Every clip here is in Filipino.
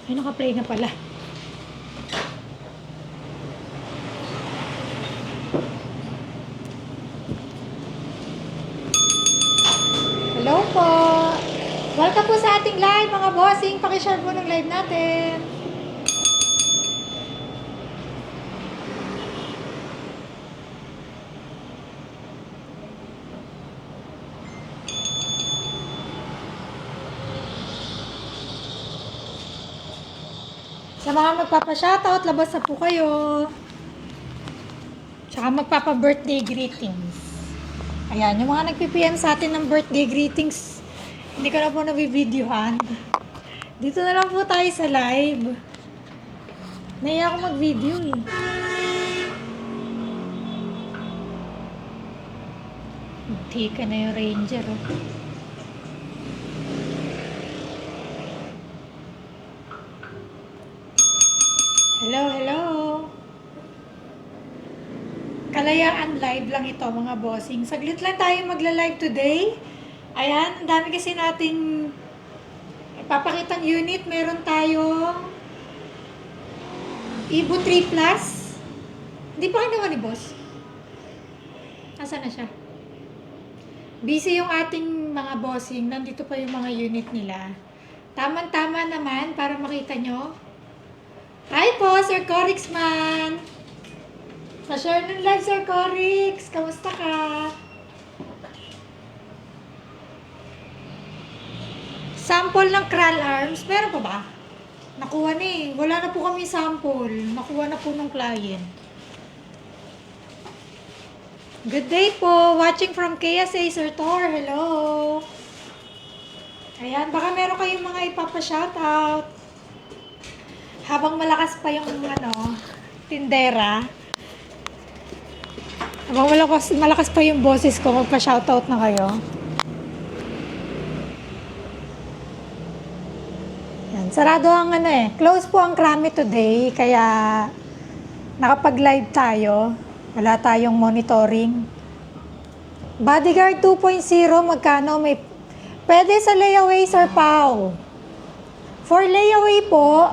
Ay, naka-play na pala. Hello po! Welcome po sa ating live, mga bossing. Pakishare po ng live natin. Sa mga magpapa-shoutout, labas na po kayo. Tsaka magpapa-birthday greetings. Ayan, yung mga nagpi-PM sa atin ng birthday greetings, hindi ko na po nabibidyohan. Dito na lang po tayo sa live. Naiya ako mag-video eh. Tika na yung ranger oh. Hello, hello. Kalayaan live lang ito mga bossing. Saglit lang tayo magla-live today. Ayan, ang dami kasi nating ipapakitang unit. Meron tayong Evo 3 Plus. Hindi pa kinuha ni boss. Nasaan na siya? Busy yung ating mga bossing. Nandito pa yung mga unit nila. Tama-tama naman para makita nyo. Hi po, Sir Corix man! Pa-share ng live, Sir Corix! Kamusta ka? Sample ng crawl arms. Meron pa ba? Nakuha na eh. Wala na po kami sample. Nakuha na po ng client. Good day po! Watching from KSA, Sir Thor. Hello! Ayan, baka meron kayong mga ipapa-shoutout. Habang malakas pa yung tindera. Habang malakas pa yung boses ko, magpa-shoutout na kayo. Yan, sarado ang close po ang Krami today, kaya nakapag-live tayo. Wala tayong monitoring. Bodyguard 2.0, magkano? Pwede sa layaway, Sir Pao. For layaway po,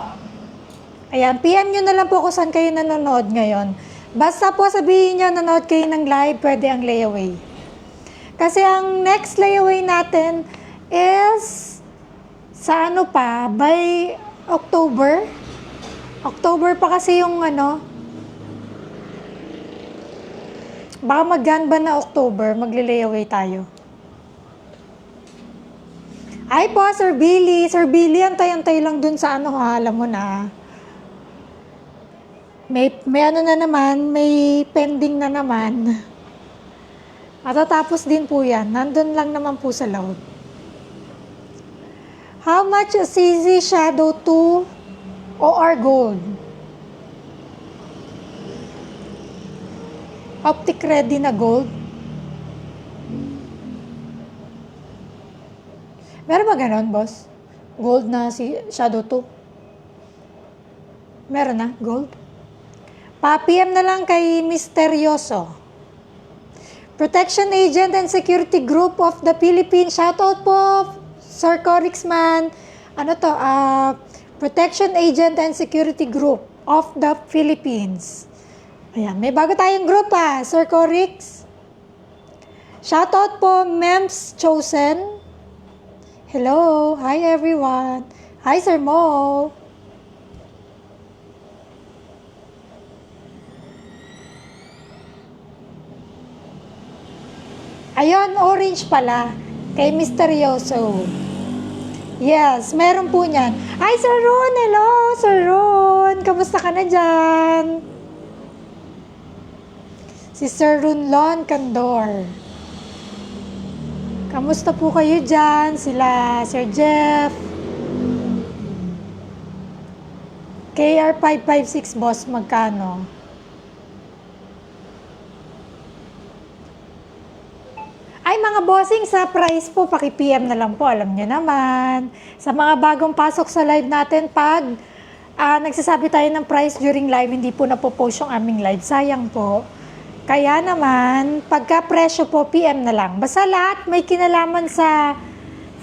ayan, PM nyo na lang po kung saan kayo nanonood ngayon. Basta po sabihin nyo, nanonood kayo ng live, pwede ang layaway. Kasi ang next layaway natin is sa by October. October pa kasi yung baka mag-ganba na October, magli-layaway tayo. Ay po, Sir Billy. Sir Billy, antay-antay lang dun sa alam mo na. May na naman, may pending na naman. Matatapos din po yan. Nandun lang naman po sa load. How much a CZ Shadow 2 OR Gold? Optic ready na gold? Meron ba ganon, boss? Gold na si Shadow 2? Meron na, gold? Pa-PM na lang kay Misteryoso. Protection Agent and Security Group of the Philippines. Shoutout po, Sir Corix man. Protection Agent and Security Group of the Philippines. Ayan, may bago tayong group Sir Corix. Shoutout po, Mems Chosen. Hello, hi everyone. Hi, Sir Mo. Ayun, orange pala. Kay Misteryoso. Yes, meron po niyan. Hi, Sir Ron! Hello, Sir Ron! Kamusta ka na dyan? Si Sir Ronlon Candor. Kamusta po kayo dyan? Sila, Sir Jeff. KR556, boss, magkano? Ay, mga bossing, sa price po, paki-PM na lang po, alam nyo naman. Sa mga bagong pasok sa live natin, pag nagsasabi tayo ng price during live, hindi po napopost yung aming live. Sayang po. Kaya naman, pagka presyo po, PM na lang. Basta lahat may kinalaman sa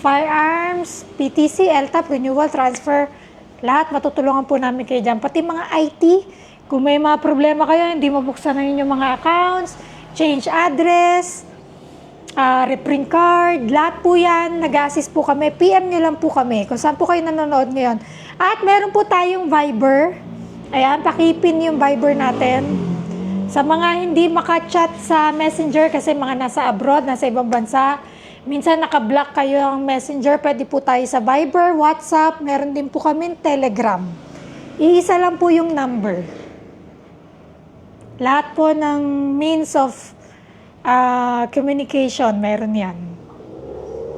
firearms, PTC, LTAP, renewal, transfer, Lahat matutulungan po namin kayo dyan. Pati mga IT, kung may mga problema kayo, hindi mabuksan na yung mga accounts, change address, reprint card, lahat po yan, nag-assist po kami. PM nyo lang po kami kung saan po kayo nanonood ngayon. At meron po tayong Viber. Ayan, pakipin yung Viber natin. Sa mga hindi makachat sa Messenger kasi mga nasa abroad, nasa ibang bansa, minsan naka-block kayo ang Messenger, pwede po tayo sa Viber, WhatsApp, meron din po kami Telegram. Iisa lang po yung number. Lahat po ng means of communication, meron yan.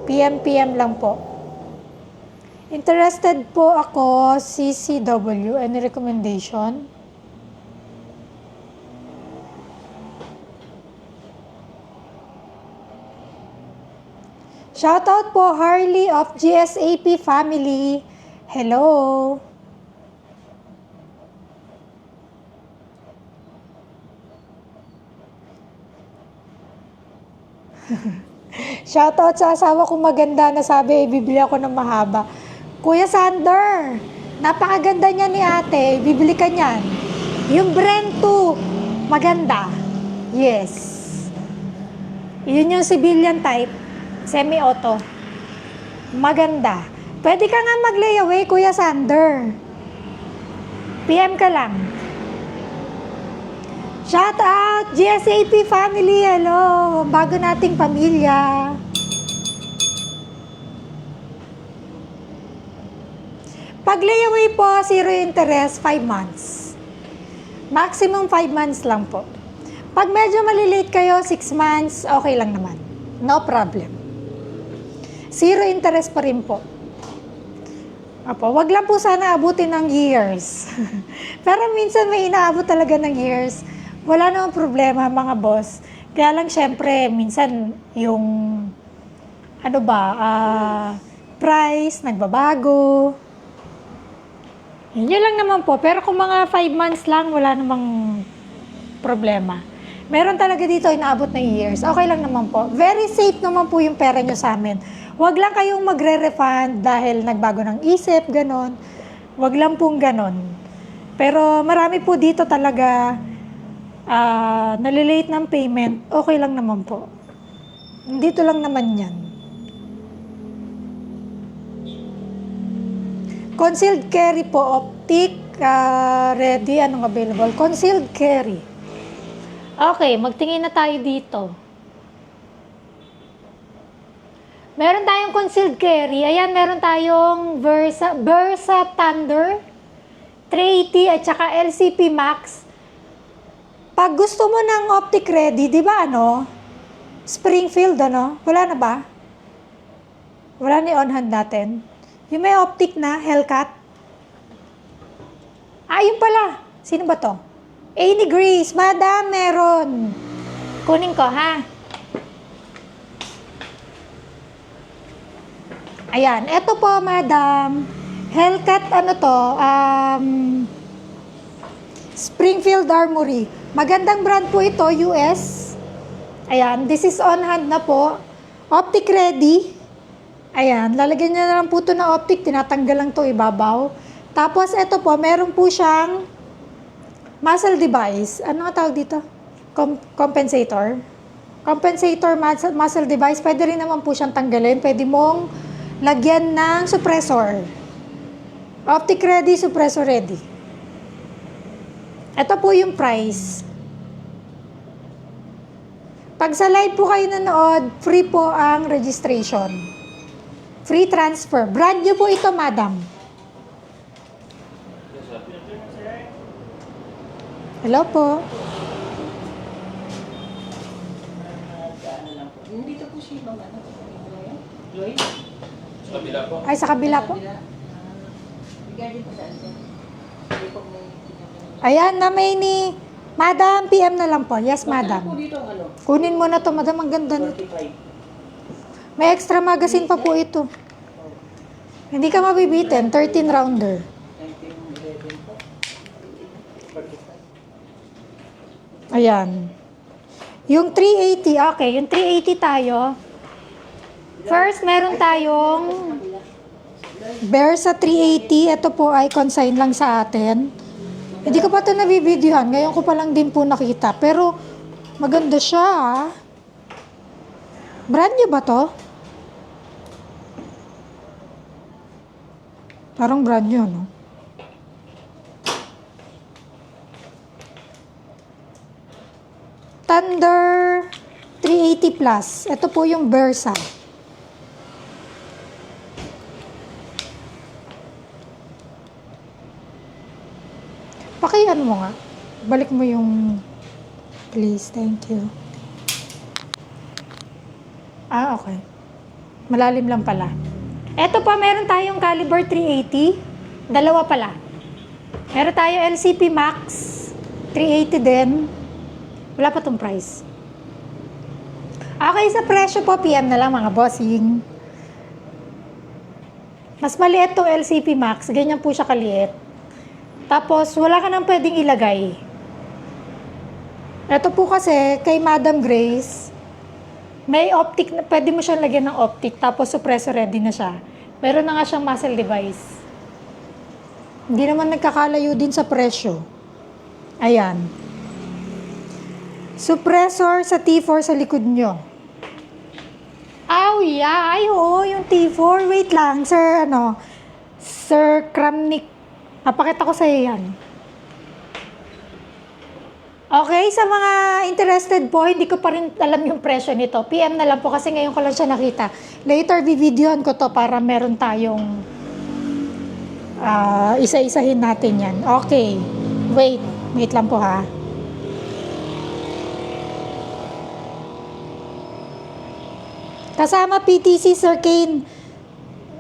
PM lang po. Interested po ako, CCW, any recommendation? Shoutout po Harley of GSAP family. Hello. Shoutout sa asawa kong maganda na sabi, bibili ako ng mahaba. Kuya Sander, napakaganda niya ni ate, bibili ka niyan. Yung Brand 2, maganda. Yes. Yun yung civilian type, semi-auto. Maganda. Pwede ka nga mag-layaway, Kuya Sander. PM ka lang. Shout out, GSAP family, hello. Bago nating pamilya. Pag layaway po, zero interest, 5 months. Maximum 5 months lang po. Pag medyo malilate kayo, 6 months, okay lang naman. No problem. Zero interest pa rin po. Apo, wag lang po sana abutin ng years. Pero minsan may inaabot talaga ng years. Wala namang problema mga boss. Kaya lang syempre, minsan yung price nagbabago. Yun lang naman po. Pero kung mga 5 months lang, wala namang problema. Meron talaga dito inaabot na years. Okay lang naman po. Very safe naman po yung pera nyo sa amin. Huwag lang kayong magre-refund dahil nagbago ng isip, ganon. Huwag lang pong ganon. Pero marami po dito talaga nalilate ng payment, okay lang naman po. Dito lang naman yan. Concealed carry po, optic, ready, anong available? Concealed carry. Okay, magtingin na tayo dito. Meron tayong concealed carry. Ayan, meron tayong Versa Thunder, 380 at saka LCP Max. Pag gusto mo ng optic ready, di ba Springfield, Wala na ba? Wala ni on hand natin. Yung may optic na, Hellcat. Yun pala. Sino ba to? Any Grace, madam, meron. Kunin ko, ha? Ayan, eto po, madam. Hellcat, Springfield Armory. Magandang brand po ito, US. Ayan, this is on hand na po. Optic ready. Ayan, lalagyan niya na lang po ito na optic. Tinatanggal lang ito ibabaw. Tapos, ito po, meron po siyang muzzle device. Ano nga tawag dito? Compensator. Compensator muzzle device. Pwede rin naman po siyang tanggalin. Pwede mong lagyan ng suppressor. Optic ready, suppressor ready. Ito po yung price. Pag sa live po kayo nanood, free po ang registration. Free transfer. Brand new po ito, madam. Hello po. Dito po si Ma'am Lloyd? Sa kabila po. Ay, sa kabila po. Regarding po saan po? Hindi po may... Ayan, na may ni Madam, PM na lang po. Yes, madam. Po dito ang Kunin mo na to, madam. Ang ganda nito. 45. May extra magazine pa po ito. Hindi ka mabibitin. 13 rounder. 1911 po. 45. Ayan. Yung 380, okay. Yung 380 tayo. First, meron tayong Versa 380. Ito po ay consign lang sa atin. Hindi ko pa ito nabibidyohan. Ngayon ko pa lang din po nakita. Pero maganda siya ah. Brand new ba to? Parang brand new, no? Thunder 380 Plus. Ito po yung Versa. Pakiano mo nga. Balik mo yung... Please, thank you. Ah, okay. Malalim lang pala. Eto pa, meron tayong caliber 380. Dalawa pala. Meron tayo LCP Max 380 din. Wala pa tong price. Okay, sa presyo po, PM na lang mga bossing. Mas maliit tong LCP Max. Ganyan po siya kaliit. Tapos, wala ka nang pwedeng ilagay. Ito po kasi, kay Madam Grace, may optic, pwede mo siyang lagyan ng optic, tapos suppressor ready na siya. Meron na nga siyang muzzle device. Hindi naman nagkakalayo din sa presyo. Ayan. Suppressor sa T4 sa likod nyo. Oh, yeah. Ay, oo, yung T4. Wait lang, Sir, Sir Kramnik. Napakita ko sa'yo yan. Okay, sa mga interested po, hindi ko pa rin alam yung presyo nito. PM na lang po kasi ngayon ko lang siya nakita. Later, bibidyohan ko to para meron tayong isa-isahin natin yan. Okay. Wait lang po ha. Kasama PTC, Sir Kane.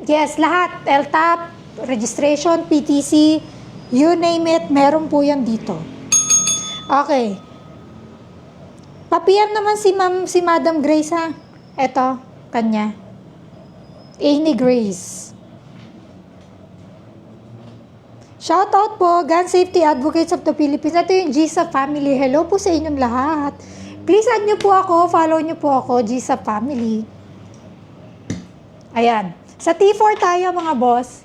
Yes, lahat. LTAP, registration, PTC, you name it, meron po yan dito. Okay. Papiyam naman si Madam Grace ha. Eto, kanya. Amy Grace. Shoutout po, Gun Safety Advocates of the Philippines. Ito yung GSA family. Hello po sa inyong lahat. Please add nyo po ako, follow nyo po ako, GSA family. Ayan. Sa T4 tayo mga boss.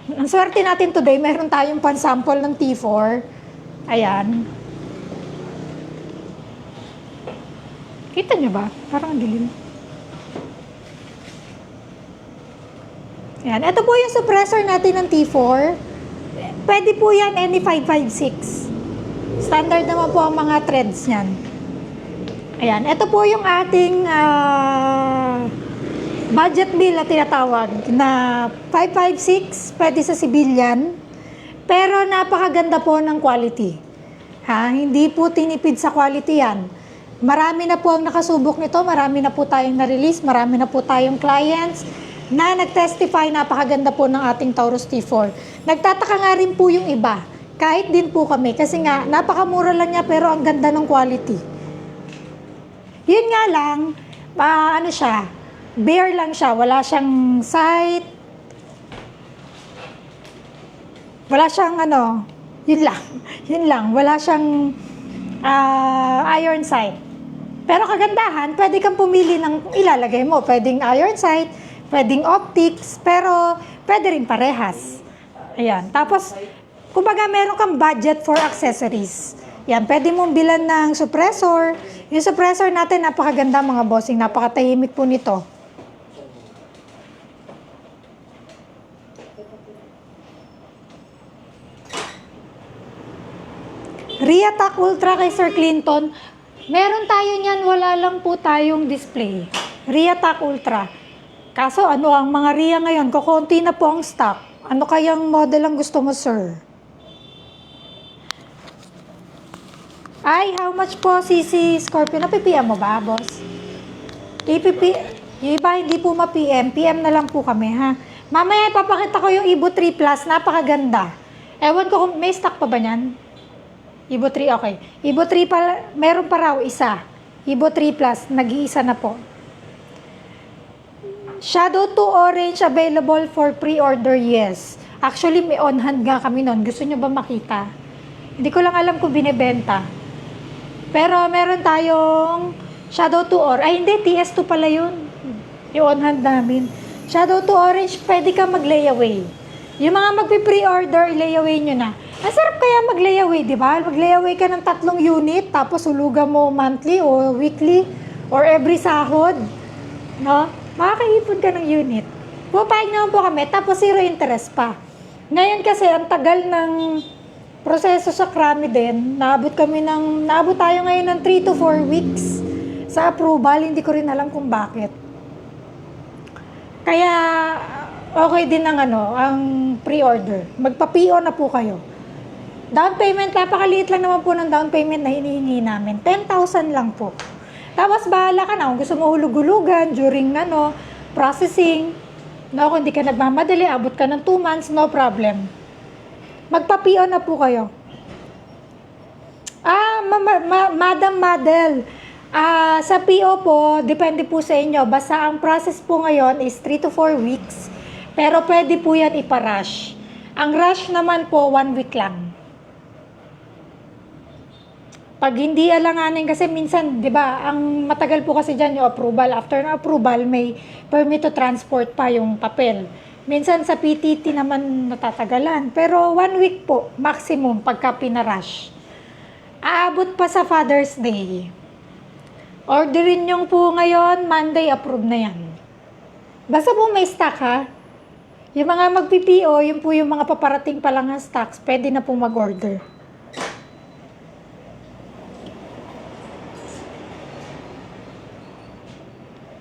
Ang swerte natin today, meron tayong pan-sample ng T4. Ayan. Kita nyo ba? Parang ang dilim. Ayan. Ito po yung suppressor natin ng T4. Pwede po yan any 556. Standard naman po ang mga threads niyan. Ayan. Ito po yung ating budget bill na tinatawag na 556, pwede sa civilian, pero napakaganda po ng quality. Hindi po tinipid sa quality yan. Marami na po ang nakasubok nito, marami na po tayong na-release, marami na po tayong clients na nag-testify napakaganda po ng ating Taurus T4. Nagtataka nga rin po yung iba, kahit din po kami, kasi nga napakamura lang niya pero ang ganda ng quality. Yun nga lang, bare lang siya, wala siyang sight, wala siyang yun lang, wala siyang iron sight. Pero kagandahan, pwede kang pumili ng ilalagay mo, pwedeng iron sight, pwedeng optics, pero pwede rin parehas. Ayan, tapos, kumbaga meron kang budget for accessories. Yan, pwede mong bilan ng suppressor. Yung suppressor natin, napakaganda mga bossing, napakatahimik po nito. Riatac Ultra kay Sir Clinton. Meron tayo niyan, wala lang po tayong display. Riatac Ultra. Kaso ang mga Ria ngayon, kukunti na po ang stock. Ano kayang model ang gusto mo, sir? Ay, how much po CC Scorpio? Napipm mo ba, boss? Yung iba hindi po ma-PM. PM na lang po kami, ha? Mamaya ipapakita ko yung Evo 3 Plus. Napakaganda. Ewan ko kung may stock pa ba niyan? Evo 3, okay. Evo 3 pa, meron pa raw isa. Evo 3 Plus, nag-iisa na po. Shadow 2 Orange available for pre-order, yes. Actually, may on-hand nga kami nun. Gusto nyo ba makita? Hindi ko lang alam kung binibenta. Pero meron tayong Shadow 2 Orange. Ay, hindi. TS2 pala yun. Yung on-hand namin. Shadow to Orange, pwede ka mag-layaway. Yung mga magpi-pre-order, layaway nyo na. Ang sarap kaya mag-layaway, di ba? Mag-layaway ka ng 3 unit, tapos hulugan mo monthly o weekly or every sahod. No? Makakaipon ka ng unit. Pupayag naman po kami, tapos 0 interest pa. Ngayon kasi, ang tagal ng proseso sa Krami din. Naabot tayo ngayon ng 3 to 4 weeks sa approval. Hindi ko rin alam kung bakit. Kaya, okay din ang pre-order. Magpa-PO na po kayo. Down payment, napakaliit lang naman po ng down payment na hinihingi namin. 10,000 lang po. Tapos bahala ka na kung gusto mo hulug-hulugan during processing. No, kung hindi ka nagmamadali, abot ka ng 2 months, no problem. Magpa-PO na po kayo. Madam Madel, sa PO po, depende po sa inyo. Basta ang process po ngayon is 3 to 4 weeks. Pero pwede po yan ipa-rush. Ang rush naman po, 1 week lang. Pag hindi alanganin, kasi minsan, di ba, ang matagal po kasi dyan yung approval. After na approval, may permit to transport pa yung papel. Minsan sa PTT naman natatagalan. Pero 1 week po, maximum, pagka pinarush. Aabot pa sa Father's Day. Orderin nyo po ngayon, Monday, approve na yan. Basta po may stock ha. Yung mga mag-PPO, yun po yung mga paparating pa lang ng stocks, pwede na po mag-order.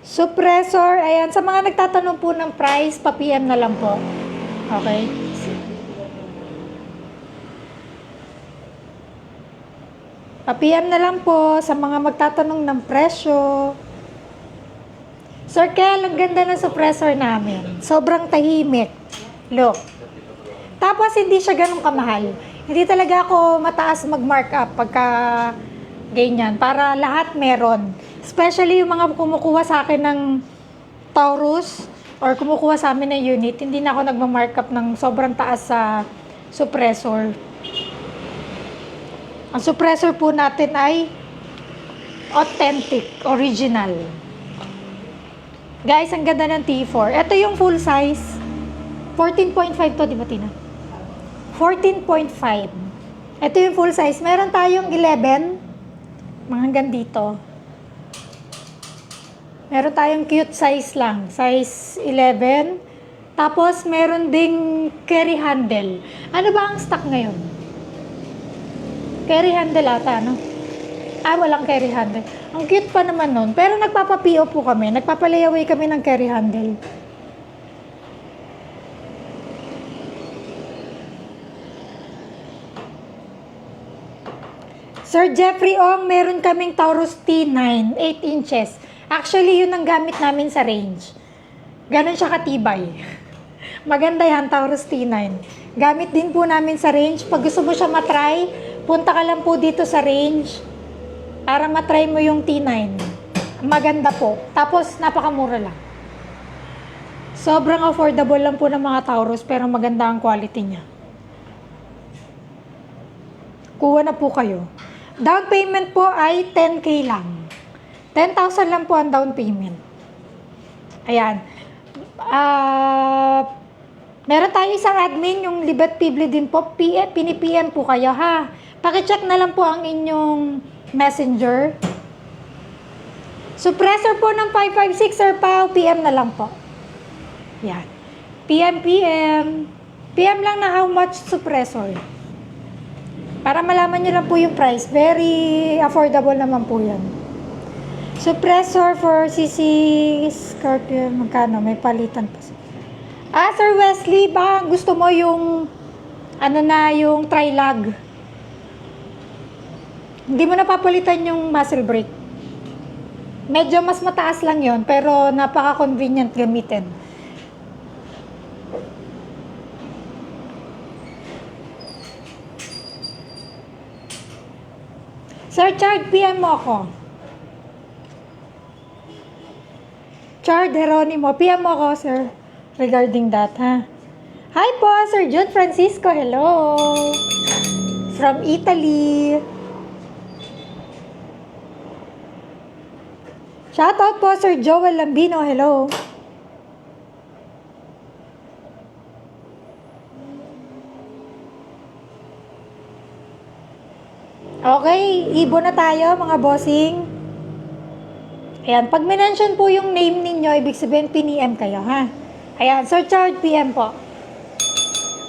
Suppressor, ayan, sa mga nagtatanong po ng price, pa-PM na lang po. Okay? Pa-PM na lang po sa mga magtatanong ng presyo. Sir Kel, ang ganda ng suppressor namin. Sobrang tahimik. Look. Tapos, hindi siya ganun kamahal. Hindi talaga ako mataas mag-markup pagka ganyan. Para lahat meron. Especially yung mga kumukuha sa akin ng Taurus or kumukuha sa amin ng unit, hindi na ako nagma-markup ng sobrang taas sa suppressor. Ang suppressor po natin ay authentic, original. Guys, ang ganda ng T4. Ito yung full size. 14.5 to, di ba, Tina? 14.5. Ito yung full size. Meron tayong 11. Mga hanggang dito. Meron tayong cute size lang. Size 11. Tapos, meron ding carry handle. Ano ba ang stock ngayon? Carry handle ata, no? Walang carry handle. Ang cute pa naman nun. Pero nagpapa-PO po kami. Nagpapa-layaway kami ng carry handle. Sir Jeffrey Ong, meron kaming Taurus T9, 8 inches. Actually, yun ang gamit namin sa range. Ganon siya katibay. Maganda yan, Taurus T9. Gamit din po namin sa range. Pag gusto mo siya matry, punta ka lang po dito sa range para matry mo yung T9. Maganda po. Tapos, napakamura lang. Sobrang affordable lang po ng mga Taurus, pero maganda ang quality niya. Kuha na po kayo. Down payment po ay 10K lang. 10,000 lang po ang down payment. Ayan. Meron tayo isang admin, yung Libet Pibli din po. Pinipm po kayo, ha? Pakicheck na lang po ang inyong messenger. Suppressor po ng 556 Sir Pao, PM na lang po. Yan. PM. PM lang na how much suppressor. Para malaman nyo lang po yung price. Very affordable naman po yan. Suppressor for CC Scorpio, magkano? May palitan pa. Sir Wesley, ba gusto mo yung yung Trilog? Hindi mo napapalitan yung muzzle brake. Medyo mas mataas lang yon, pero napaka-convenient gamitin. Sir Chard, PM mo ako. Chard Geronimo, PM mo ako, sir. Regarding that, ha? Hi po, Sir John Francisco. Hello. From Italy. Shoutout po, Sir Joel Lambino. Hello. Okay, ibo na tayo mga bossing. Ayan, pag minention po yung name ninyo, ibig sabihin PNM kayo, ha? Ayan, Sir Chard PM po.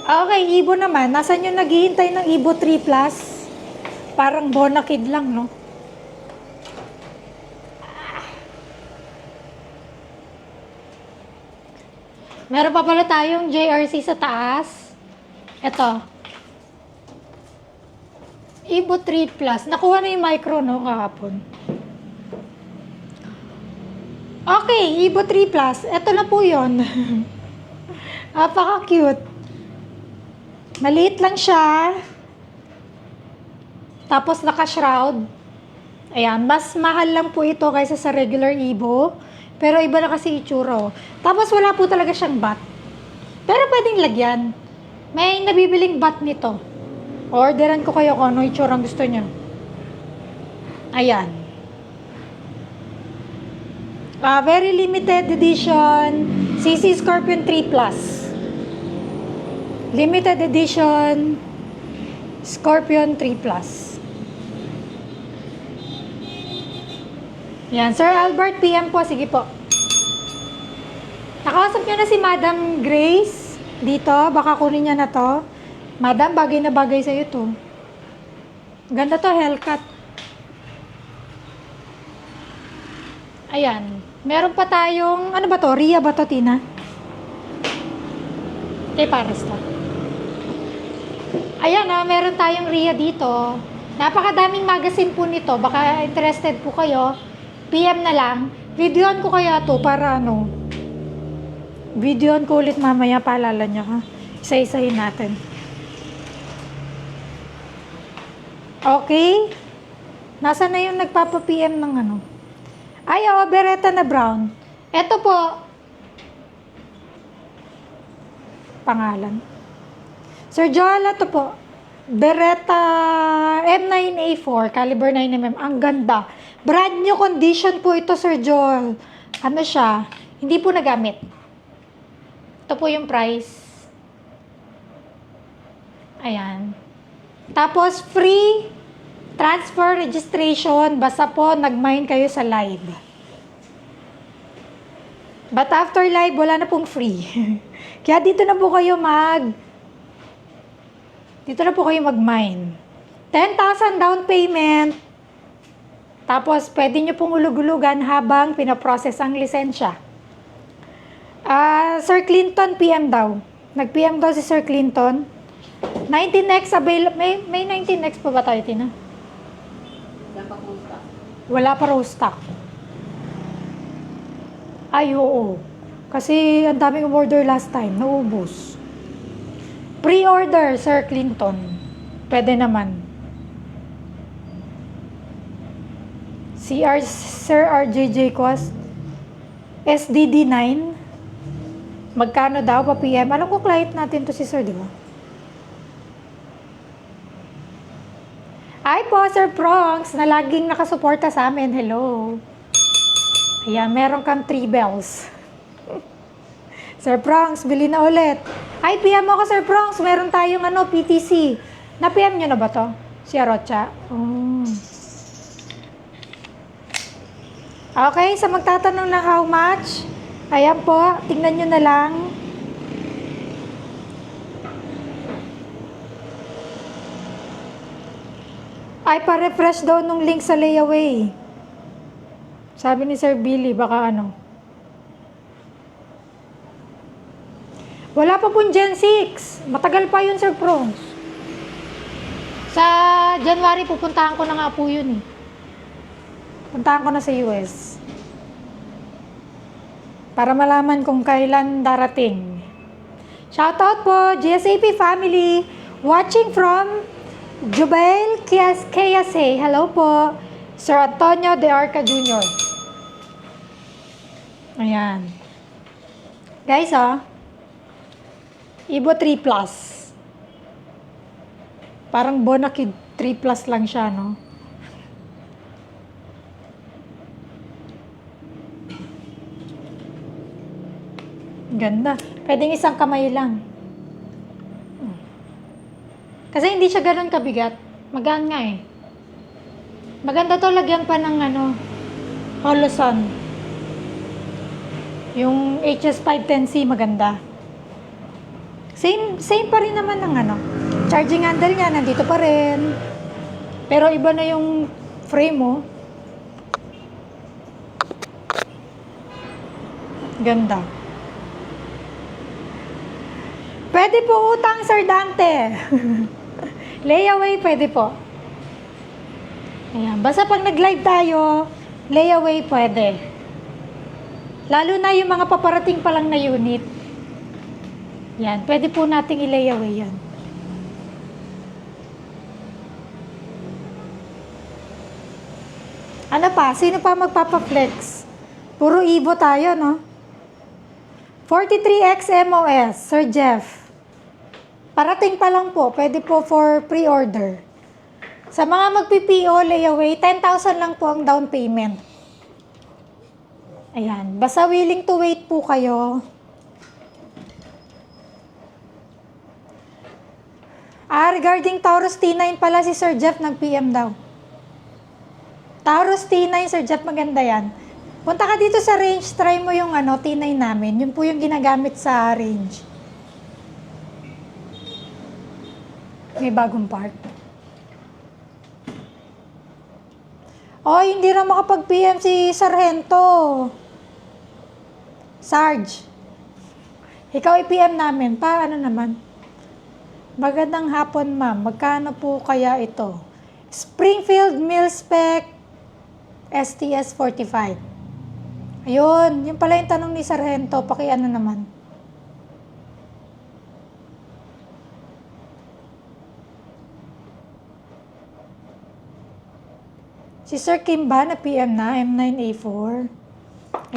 Okay, ibo naman. Nasaan yung naghihintay ng Ibo 3 Plus? Parang bonakid lang, no? Meron pa pala tayong JRC sa taas. Ito. Ibo 3 Plus. Nakuha na yung micro, no, kahapon. Okay, Ibo 3 Plus. Ito na po yun. Napaka-cute. Maliit lang siya. Tapos naka-shroud. Ayan, mas mahal lang po ito kaysa sa regular Ibo. Pero iba na kasi itsura. Tapos wala po talaga siyang bat. Pero pwedeng lagyan. May nabibiling bat nito. Orderan ko kayo kung ano itsura ang gusto nyo. Ayan. Very limited edition CC Scorpion 3 Plus. Limited edition Scorpion 3 Plus. Yan, Sir Albert PM po, sige po. Nakausap nyo na si Madam Grace dito, baka kunin niya na to. Madam, bagay na bagay sa'yo to. Ganda to, Hellcat. Ayan. Meron pa tayong, ano ba to? Ria ba to, Tina? Pares to. Ayan meron tayong Ria dito. Napakadaming magazine po nito. Baka interested po kayo. PM na lang. Videoan ko kaya to para videoan ko ulit mamaya, paalala nyo, ha? Isa-isahin natin. Okay? Nasaan na yung nagpapa-PM ng Ay, Beretta na brown. Ito po. Pangalan. Sir Joel, ito po. Beretta M9A4, caliber 9mm. Ang ganda. Brand new condition po ito, Sir Joel. Ano siya? Hindi po nagamit. Ito po yung price. Ayan. Tapos, free transfer registration. Basta po, nag-mine kayo sa live. But after live, wala na pong free. Kaya dito na po kayo mag-mine. 10,000 down payment. Tapos, pwede nyo pong ulug-ulugan habang pinaprocess ang lisensya. Sir Clinton, PM daw. Nag-PM daw si Sir Clinton. 19X available. May 19X pa ba tayo, Tina? Wala pa raw stock. Ay, oo. Kasi ang daming order last time. Naubos. Pre-order, Sir Clinton. Pwede naman. Sir RJJ Cost. SDD9. Magkano daw pa PM? Alam ko client natin to si Sir, di ba? Hi po, Sir Prongs, na laging nakasuporta sa amin. Hello. Ayan, meron kang 3 bells. Sir Prongs, bili na ulit. Ay, PM ako, Sir Prongs. Meron tayong PTC. Na-PM nyo na ba to? Si Arocha? Okay, sa magtatanong ng how much, ayan po, tingnan nyo na lang. Ay, pa-refresh daw nung link sa layaway. Sabi ni Sir Billy, baka Wala pa pong Gen 6. Matagal pa yun, Sir Prongs. Sa January, pupuntahan ko na nga po yun. Puntahan ko na sa US. Para malaman kung kailan darating. Shoutout po, GSAP family. Watching from Jubail Kayase. Hello po. Sir Antonio De Arca Jr. Ayan. Guys, Ibo 3 Plus. Parang Bonakid 3 Plus lang siya, no? Ganda. Pwedeng isang kamay lang. Kasi hindi siya ganun kabigat. Magaan nga eh. Maganda to, lagyan pa ng Holosun. Yung HS510C maganda. Same pa rin naman ng charging handle niya, nandito pa rin. Pero iba na yung frame mo. Ganda. Pwede po utang, Sir Dante. Layaway, pwede po. Ayan. Basta pag nag-live tayo, layaway pwede. Lalo na yung mga paparating pa lang na unit. Yan. Pwede po nating i-layaway yan. Ano pa? Sino pa magpapa-flex? Puro Evo tayo, no? 43X MOS, Sir Jeff. Parating pa lang po. Pwede po for pre-order. Sa mga magpi-PO layaway, 10,000 lang po ang down payment. Ayan. Basta willing to wait po kayo. Regarding Taurus T9 pala si Sir Jeff nag-PM daw. Taurus T9, Sir Jeff, maganda yan. Punta ka dito sa range, try mo yung T9 namin. Yun po yung ginagamit sa range. May bagong part. Hindi na makapag-PM si Sargento. Sarge. Ikaw i-PM namin. Paano naman? Magandang hapon, ma'am. Magkano po kaya ito? Springfield Mil-Spec STS 45. Ayun. Yun pala yung tanong ni Sargento. Pakiano naman. Si Sir Kim ba na PM na? M9A4.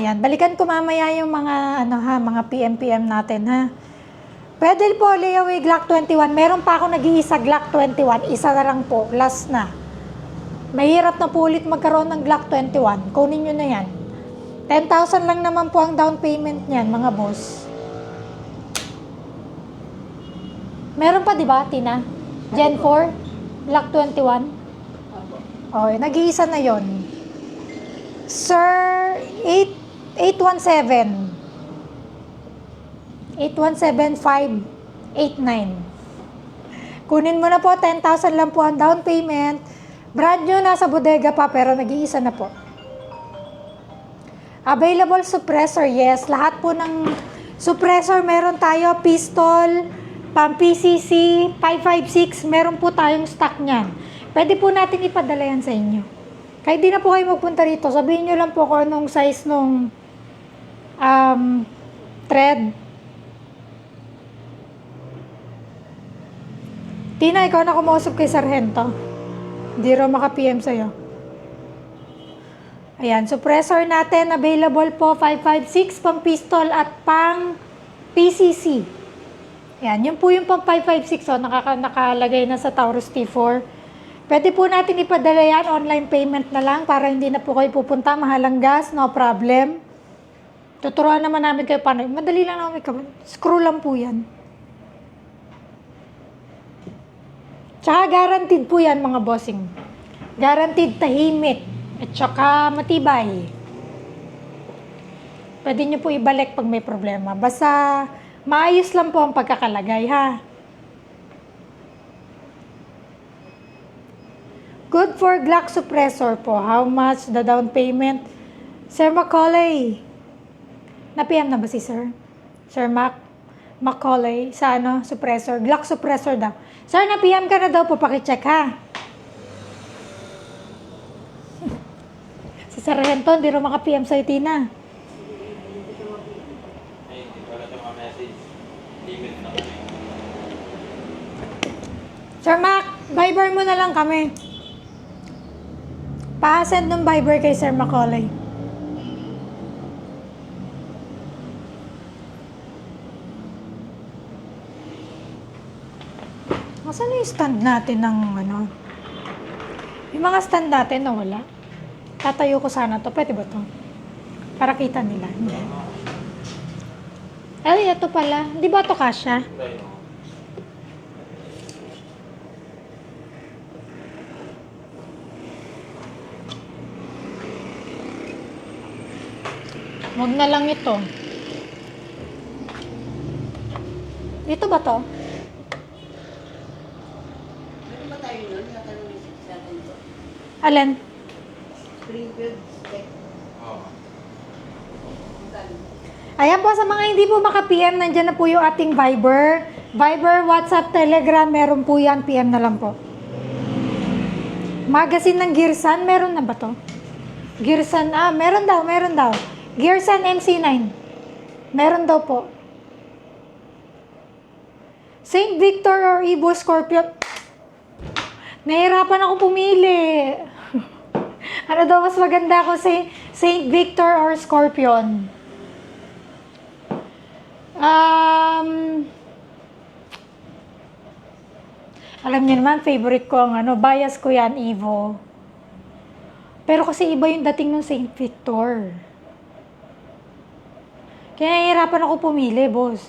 Ayan. Balikan ko mamaya yung mga, mga PM natin, ha? Pwede po, layaway Glock 21. Meron pa ako nag-iisa Glock 21. Isa na lang po. Last na. Mahirap na po ulit magkaroon ng Glock 21. Kunin nyo na yan. 10,000 lang naman po ang down payment niyan, mga boss. Meron pa, di ba, Tina? Gen 4? Glock 21? Nag-iisa na yon. Sir, 817. 817-589. Kunin mo na po, 10,000 lang po ang down payment. Brand new, nasa bodega pa, pero nag-iisa na po. Available suppressor, yes. Lahat po ng suppressor meron tayo. Pistol, pang PCC, 556, meron po tayong stock niyan. Pwede po natin ipadala yan sa inyo. Kahit di na po kayo magpunta rito, sabihin nyo lang po kung anong size nung thread. Tina, ikaw na kumausap kay Sargento. Hindi raw maka-PM sa'yo. Ayan, suppressor natin, available po, 556, pang pistol at pang PCC. Ayan, yun po yung pang 556, nakalagay na sa Taurus T4. Pwede po natin ipadala yan, online payment na lang, para hindi na po kayo pupunta, mahalang gas, no problem. Tuturuan naman namin kayo paano, madali lang namin, screw lang po yan. Tsaka guaranteed po yan, mga bossing. Guaranteed tahimik. At tsaka matibay. Pwede nyo po ibalik pag may problema. Basta maayos lang po ang pagkakalagay, ha? Good for Glock suppressor po. How much the down payment? Sir Macaulay. Na-PM na ba si Sir? Sir Macaulay sa suppressor. Glock suppressor daw. Sir, na-PM ka na daw po, pakicheck, ha? Si Sargento, hindi rin maka-PM sa'yo, Tina. Sir Mac, Viber mo na lang kami. Pa-send ng Viber kay Sir Macaulay. Saan yung stand natin ng Yung mga stand natin na wala. Tatayo ko sana to. Pwede ba to? Para kita nila. Hindi. Ay, ito pala. Di ba ito kasha? Ayun, oh. Huwag na lang ito. Ito ba to? Meron ba tayo nun? Natanong sa atin ito. Alin? Springfield Tech. Oo. Magkano? Ayan po, sa mga hindi po maka-PM, nandyan na po yung ating Viber. Viber, WhatsApp, Telegram, meron po yan. PM na lang po. Magazine ng Gearsan, meron na ba to? Gearsan, meron daw, meron daw. Gearsan MC9. Meron daw po. Saint Victor or Evo Scorpion. Nahirapan ako pumili. Ano daw mas maganda ko sa Saint Victor or Scorpion? Alam niyo naman, favorite ko ang bias ko yan, Evo. Pero kasi iba yung dating ng Saint Victor. Kaya nahihirapan ako pumili, boss.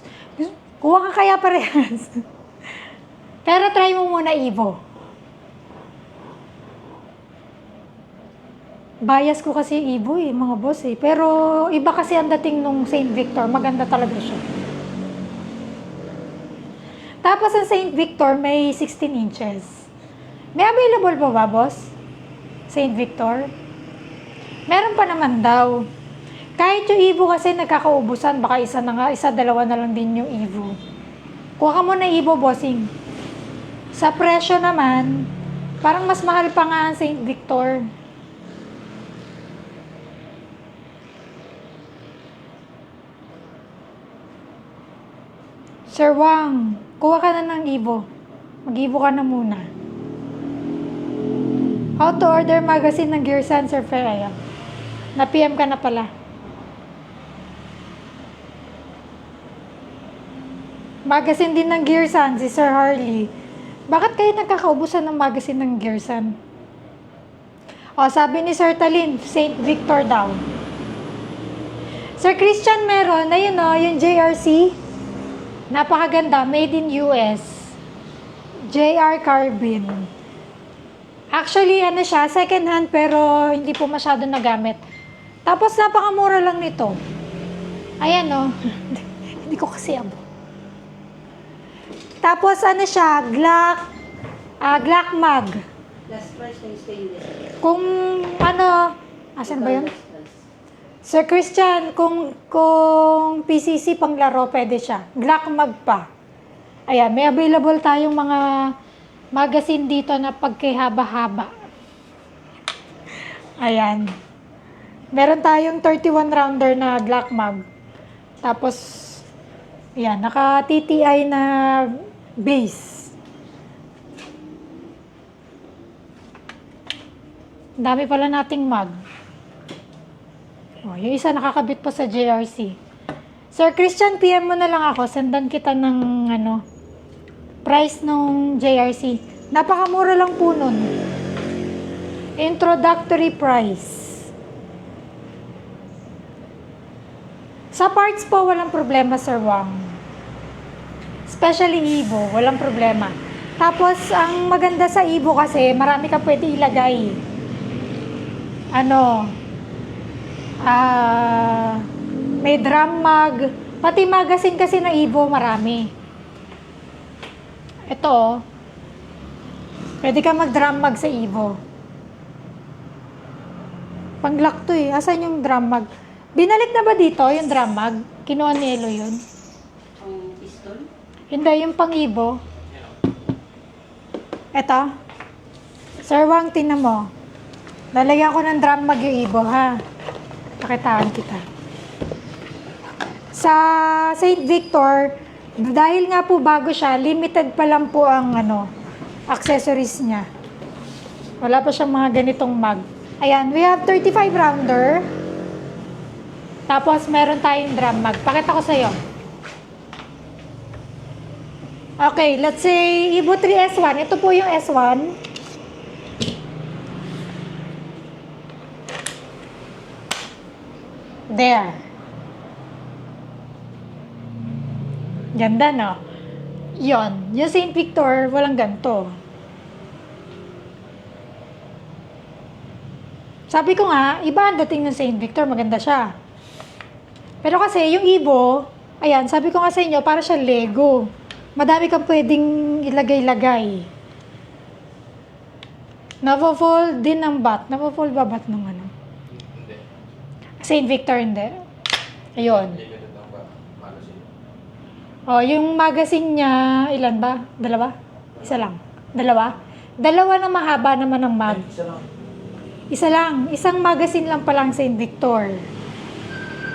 Kuha ka kaya parehas. Pero try mo muna, Evo. Bias ko kasi Evo mga boss eh. Pero iba kasi ang dating nung Saint Victor. Maganda talaga siya. Tapos ang Saint Victor may 16 inches. May available pa ba, boss? Saint Victor? Meron pa naman daw. Kahit yung Evo kasi nagkakaubusan, baka isa na nga, isa, dalawa na lang din yung Evo. Kuha ka muna Evo, bossing. Sa presyo naman, parang mas mahal pa nga ang Saint Victor. Sir Wang, kuha ka na ng Evo. Mag-Evo ka na muna. How to order magazine ng Gearsan, Sir Freya? Na-PM ka na pala. Magazine din ng Gearsan, si Sir Harley. Bakit kayo nagkakaubusan ng magazine ng Gearsan? O, sabi ni Sir Talin, Saint Victor daw. Sir Christian meron, ayun o, yung JRC. Napakaganda, made in US. JR Carbine. Actually, siya, second hand, pero hindi po masyado nagamit. Tapos, napakamura lang nito. Ayan o. Hindi ko kasi abo. Tapos, siya, Glock mag. Last price ng stainless. Kung, asan ba yun? Last. Sir Christian, kung PCC panglaro, pwede siya. Glock mag pa. Ayan, may available tayong mga magazine dito na pagkihaba-haba. Ayan. Meron tayong 31 rounder na Glock mag. Tapos, ayan, naka-TTI na base. Ang dami pala nating mag. Oh, yung isa nakakabit pa sa JRC. Sir Christian, PM mo na lang ako. Sendan kita ng price nung JRC. Napakamura lang po nun. Introductory price. Sa parts po, walang problema, Sir Wang. Especially Evo, walang problema. Tapos, ang maganda sa Evo kasi, marami ka pwede ilagay. May drum mag. Pati magazine kasi na Evo, marami. Ito, pwede ka mag-drum mag sa Evo. Pang-lock to eh. Asan yung drum mag? Binalik na ba dito yung drum mag? Kinuha ni Elo yun? Ang pistol. Hindi, yung pang-Evo. Ito. Sir Wang, tingnan mo. Lalagyan ko ng drum mag yung Evo, ha? Pakitaan kita. Sa Saint Victor, dahil nga po bago siya, limited pa lang po ang accessories niya. Wala pa siyang mga ganitong mag. Ayan, we have 35 rounder. Tapos meron tayong drum mag. Pakita ko sa'yo. Okay, let's say Evo 3 S1. Ito po yung S1. There. Ganda, no? Yon. Yung St. Victor, walang ganito. Sabi ko nga, iba ang dating ng St. Victor, maganda siya. Pero kasi, yung Evo, ayan, sabi ko nga sa inyo, para siya Lego. Madami kang pwedeng ilagay-lagay. Navo-fold din ng bat. Navo-fold ba bat ng ano? Hindi. St. Victor, hindi. Ayun. Hindi ganun ang magazine. Oh, yung magazine niya, ilan ba? Dalawa? Isa lang. Dalawa? Dalawa na mahaba naman ang mag. Isa lang. Isa lang. Isang magazine lang palang St. Victor.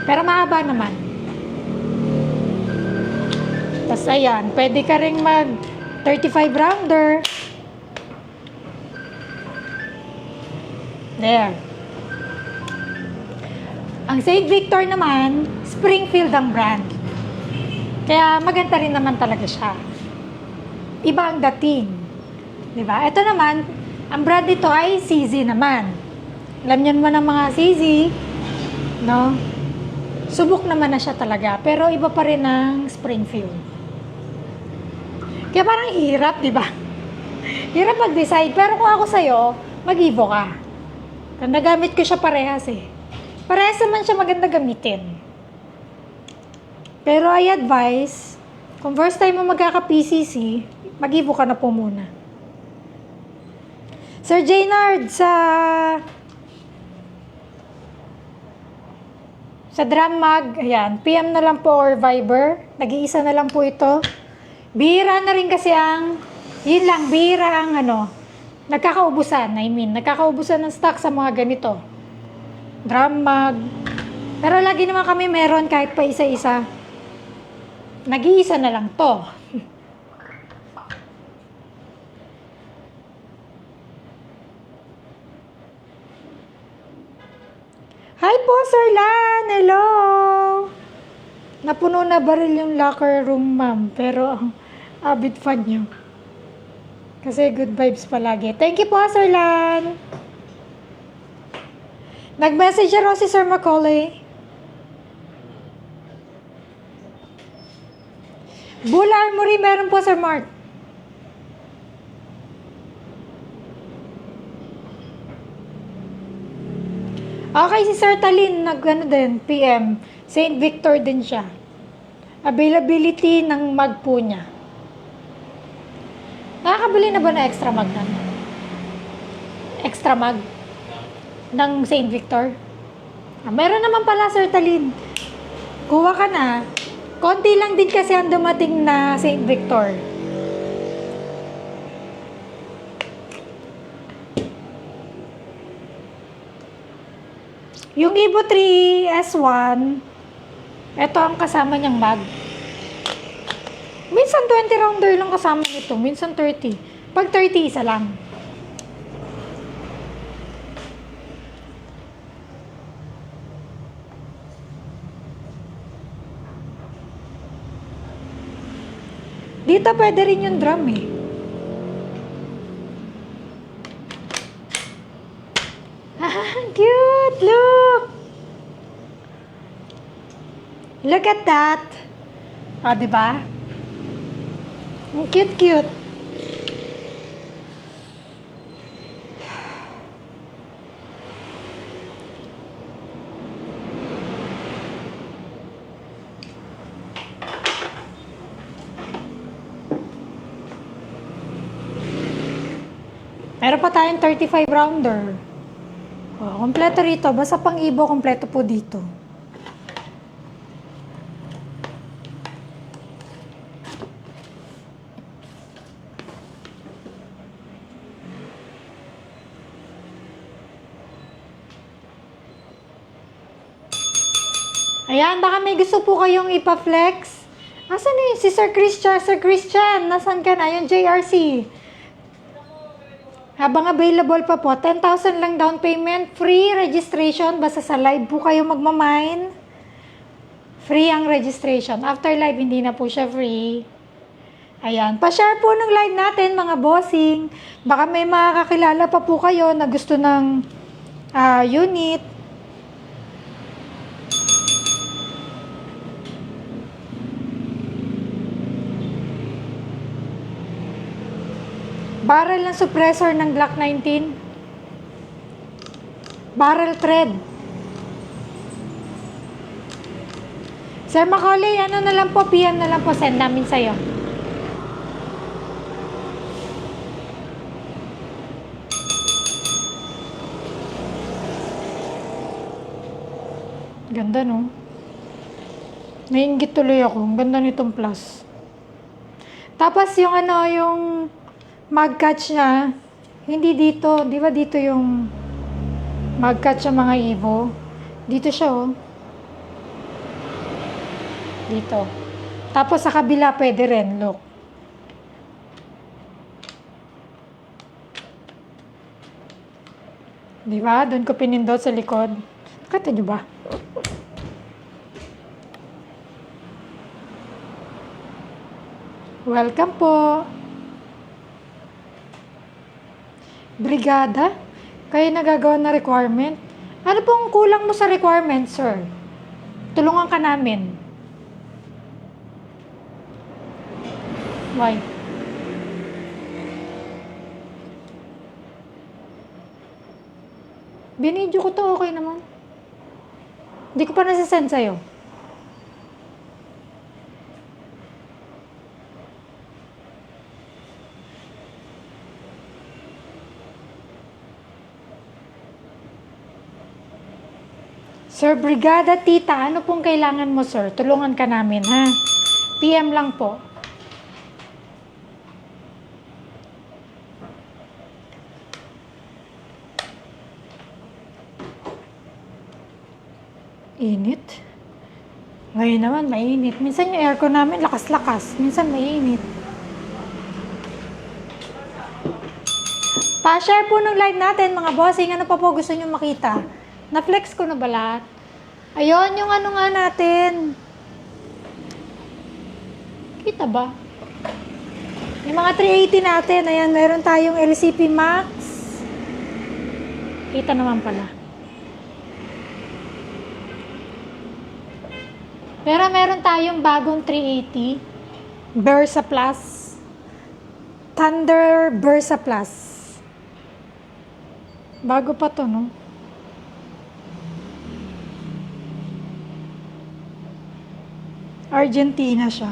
Pero mahaba naman. Tapos ayan, pwede ka rin mag 35 rounder. There. Ang St. Victor naman, Springfield ang brand. Kaya maganda rin naman talaga siya. Iba ang dating. Diba? Ito naman, ang brand nito ay CZ naman. Alam niyo naman ang mga CZ, no? Subok naman na siya talaga. Pero iba pa rin ang Springfield. Kaya parang hirap, di ba? Hirap mag-decide. Pero kung ako sa'yo, mag-Evo ka. Nagamit ko siya parehas eh. Parehas naman siya maganda gamitin. Pero I advise, kung first time mo magkaka-PCC, mag-Evo ka na po muna. Sir Jaynard, sa drum mag, ayan, PM na lang po or Viber. Nag-iisa na lang po ito. Bihira na rin kasi yun lang, bihira ang nagkakaubusan. Nagkakaubusan ng stock sa mga ganito. Drum mag. Pero lagi naman kami meron kahit pa isa-isa. Nag-iisa na lang to. Hi po, Sir Lan! Hello! Napuno na baril yung locker room, ma'am. Pero ang avid fan nyo. Kasi good vibes palagi. Thank you po, Sir Lan! Nag-message siya raw si Sir Macaulay. Bull Armory, meron po, Sir Mark. Okay, si Sir Talin, din, PM. St. Victor din siya. Availability ng mag po niya. Nakakabili na ba na extra mag na? Extra mag? Ng St. Victor? Meron naman pala, Sir Talin. Kuha ka na. Konti lang din kasi ang dumating na St. Victor. Yung Evo 3 S1, ito ang kasama niyang bag. Minsan 20 rounder lang kasama nito, minsan 30. Pag 30, isa lang. Dito pwede rin yung drum eh. Cute! Look! Look at that! O, diba? Ang cute-cute. Meron pa tayong 35 rounder. Oh, kompleto rito. Basta pang Evo, kompleto po dito. Ayan, baka may gusto po kayong ipa-flex. Asan eh? Si Sir Christian? Sir Christian, nasan ka na? Yung JRC. Habang available pa po, 10,000 lang down payment, free registration, basta sa live po kayo magmamine. Free ang registration. After live, hindi na po siya free. Ayan, pa-share po ng live natin, mga bossing. Baka may makakakilala pa po kayo na gusto ng unit. Barrel ng suppressor ng Glock 19. Barrel thread. Sir Macaulay, ano na lang po, PM na lang po, send namin sa'yo. Ganda, no? Naiinggit tuloy ako. Ang ganda nitong plus. Tapos yung ano, yung mag catch niya, hindi dito. Di ba dito yung mag catch ng mga Evo? Dito siya, oh. Dito. Tapos sa kabila pwede rin, look. Di ba? Doon ko pinindot sa likod. Nakita nyo ba? Welcome po. Brigada? Kayo nagagawa na requirement? Ano pong kulang mo sa requirement, sir? Tulungan ka namin. Why? Binidyo ko to, okay naman. Hindi ko pa nasasend sa'yo. Sir Brigada Tita, ano pong kailangan mo, sir? Tulungan ka namin, ha? PM lang po. Init. Ngayon naman, mainit. Minsan yung aircon namin, lakas-lakas. Minsan mainit. Pa-share po ng live natin, mga bossing. Ano pa po gusto nyo makita? Na-flex ko na ba lahat? Ayun, yung ano nga natin. Kita ba? Yung mga 380 natin. Ayan, meron tayong LCP Max. Kita naman pala. Pero meron tayong bagong 380. Versa Plus. Thunder Versa Plus. Bago pa to, no? Argentina siya.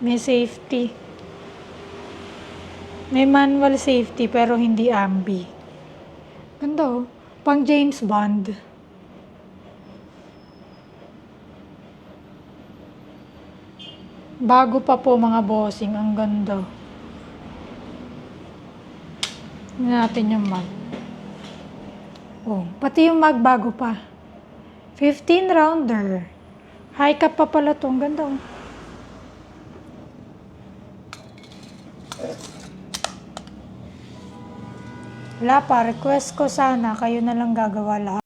May safety. May manual safety pero hindi ambi. Ganda, oh. Pang James Bond. Bago pa po, mga bossing. Ang ganda. Tingnan natin yung mag. Oh, pati yung mag bago pa. 15 rounder. High cap pa pala to. Ang ganda, oh. Wala pa, request ko sana, kayo na lang gagawa lahat.